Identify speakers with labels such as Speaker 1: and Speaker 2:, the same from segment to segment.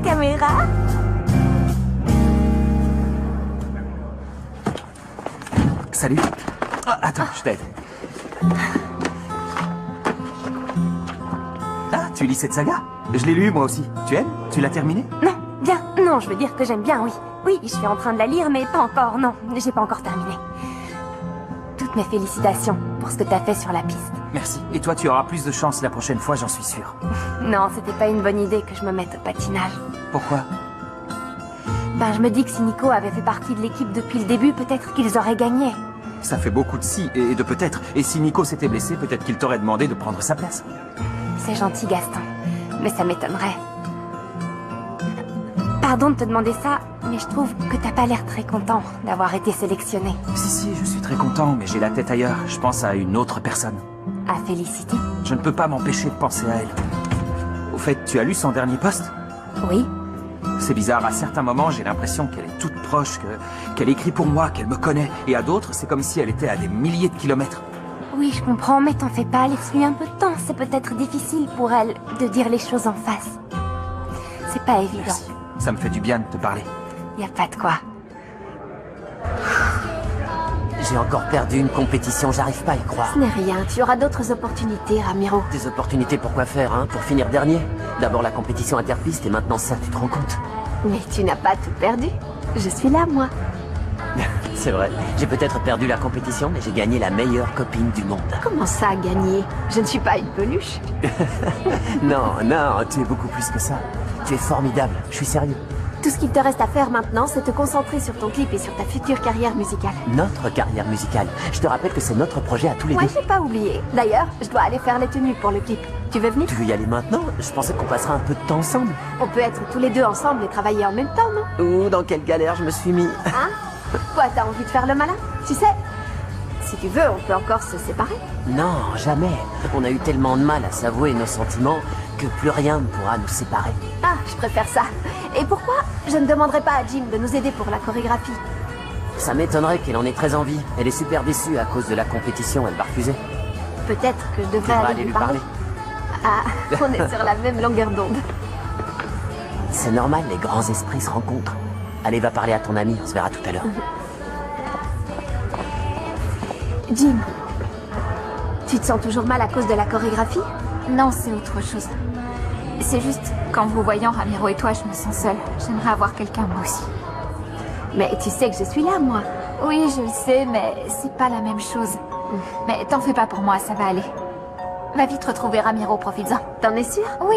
Speaker 1: caméra.
Speaker 2: Salut. Ah, attends, je t'aide. Ah, tu lis cette saga? Je l'ai lu moi aussi. Tu aimes? Tu l'as terminée?
Speaker 1: Non, bien. Non, je veux dire que j'aime bien, oui. Oui, je suis en train de la lire, mais pas encore. Non, j'ai pas encore terminé. Toutes mes félicitations pour ce que t'as fait sur la piste.
Speaker 2: Merci. Et toi, tu auras plus de chance la prochaine fois, j'en suis sûr.
Speaker 1: Non, c'était pas une bonne idée que je me mette au patinage.
Speaker 2: Pourquoi?
Speaker 1: Ben, je me dis que si Nico avait fait partie de l'équipe depuis le début, peut-être qu'ils auraient gagné.
Speaker 2: Ça fait beaucoup de si et de peut-être. Et si Nico s'était blessé, peut-être qu'il t'aurait demandé de prendre sa place.
Speaker 1: C'est gentil, Gaston. Mais ça m'étonnerait. Pardon de te demander ça, mais je trouve que t'as pas l'air très content d'avoir été sélectionné.
Speaker 2: Si, je suis très content, mais j'ai la tête ailleurs. Je pense à une autre personne.
Speaker 1: À Félicité?
Speaker 2: Je ne peux pas m'empêcher de penser à elle. Au fait, tu as lu son dernier post?
Speaker 1: Oui.
Speaker 2: C'est bizarre, à certains moments, j'ai l'impression qu'elle est toute proche, qu'elle écrit pour moi, qu'elle me connaît. Et à d'autres, c'est comme si elle était à des milliers de kilomètres.
Speaker 1: Oui, je comprends, mais t'en fais pas, laisse-lui un peu de temps. C'est peut-être difficile pour elle de dire les choses en face. C'est pas évident.
Speaker 2: Merci. Ça me fait du bien de te parler.
Speaker 1: Y a pas de quoi.
Speaker 3: J'ai encore perdu une compétition, j'arrive pas à y croire.
Speaker 1: Ce n'est rien, tu auras d'autres opportunités, Ramiro.
Speaker 3: Des opportunités pour quoi faire, hein? Pour finir dernier? D'abord la compétition interpiste et maintenant ça, tu te rends compte?
Speaker 1: Mais tu n'as pas tout perdu. Je suis là, moi.
Speaker 3: C'est vrai. J'ai peut-être perdu la compétition, mais j'ai gagné la meilleure copine du monde.
Speaker 1: Comment ça, gagner? Je ne suis pas une peluche.
Speaker 3: Non, tu es beaucoup plus que ça. Tu es formidable, je suis sérieux.
Speaker 1: Tout ce qu'il te reste à faire maintenant, c'est te concentrer sur ton clip et sur ta future carrière musicale.
Speaker 3: Notre carrière musicale. Je te rappelle que c'est notre projet à tous les deux.
Speaker 1: Ouais, j'ai pas oublié. D'ailleurs, je dois aller faire les tenues pour le clip. Tu veux venir?
Speaker 3: Tu veux y aller maintenant? Je pensais qu'on passerait un peu de temps ensemble.
Speaker 1: On peut être tous les deux ensemble et travailler en même temps, non?
Speaker 3: Ouh, dans quelle galère je me suis mis.
Speaker 1: Hein? Quoi, t'as envie de faire le malin? Tu sais, si tu veux, on peut encore se séparer.
Speaker 3: Non, jamais. On a eu tellement de mal à s'avouer nos sentiments que plus rien ne pourra nous séparer.
Speaker 1: Ah, je préfère ça. Et pourquoi je ne demanderai pas à Jim de nous aider pour la chorégraphie?
Speaker 3: Ça m'étonnerait qu'elle en ait très envie. Elle est super déçue à cause de la compétition, elle va refuser.
Speaker 1: Peut-être que je
Speaker 3: Tu
Speaker 1: devrais
Speaker 3: devras
Speaker 1: aller lui parler. Ah, on est sur la même longueur d'onde.
Speaker 3: C'est normal, les grands esprits se rencontrent. Allez, va parler à ton ami, on se verra tout à l'heure.
Speaker 1: Jim, tu te sens toujours mal à cause de la chorégraphie?
Speaker 4: Non, c'est autre chose. C'est juste, qu'en vous voyant, Ramiro et toi, je me sens seule. J'aimerais avoir quelqu'un, moi aussi.
Speaker 1: Mais tu sais que je suis là, moi.
Speaker 4: Oui, je le sais, mais c'est pas la même chose. Mais t'en fais pas pour moi, ça va aller. Va vite retrouver Ramiro, profites-en.
Speaker 1: T'en es sûre?
Speaker 4: Oui,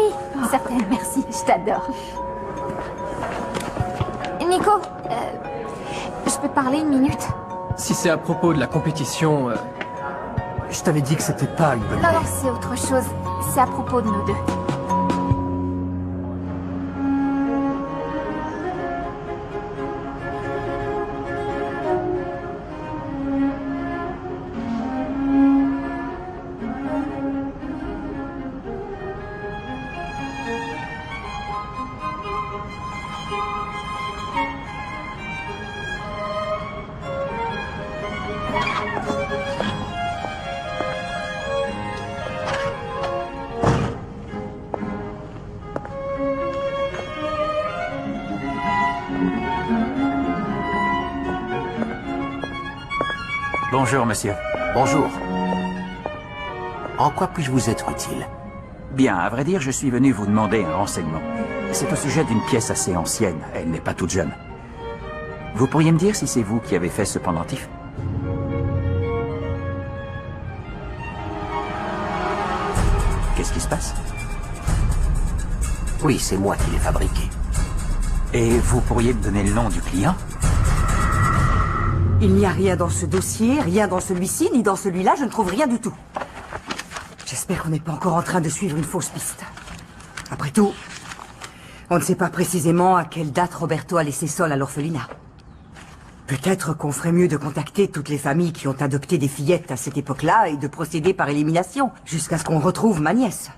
Speaker 4: certaine, merci.
Speaker 1: Je t'adore.
Speaker 4: Nico, je peux parler une minute?
Speaker 5: Si c'est à propos de la compétition, je t'avais dit que c'était pas une bonne idée.
Speaker 4: Non, c'est autre chose. C'est à propos de nous deux.
Speaker 2: Bonjour, monsieur.
Speaker 6: Bonjour. En quoi puis-je vous être utile?
Speaker 2: Bien, à vrai dire, je suis venu vous demander un renseignement. C'est au sujet d'une pièce assez ancienne. Elle n'est pas toute jeune. Vous pourriez me dire si c'est vous qui avez fait ce pendentif? Qu'est-ce qui se passe?
Speaker 6: Oui, c'est moi qui l'ai fabriqué.
Speaker 2: Et vous pourriez me donner le nom du client?
Speaker 7: Il n'y a rien dans ce dossier, rien dans celui-ci, ni dans celui-là, je ne trouve rien du tout. J'espère qu'on n'est pas encore en train de suivre une fausse piste. Après tout, on ne sait pas précisément à quelle date Roberto a laissé Sol à l'orphelinat. Peut-être qu'on ferait mieux de contacter toutes les familles qui ont adopté des fillettes à cette époque-là et de procéder par élimination, jusqu'à ce qu'on retrouve ma nièce.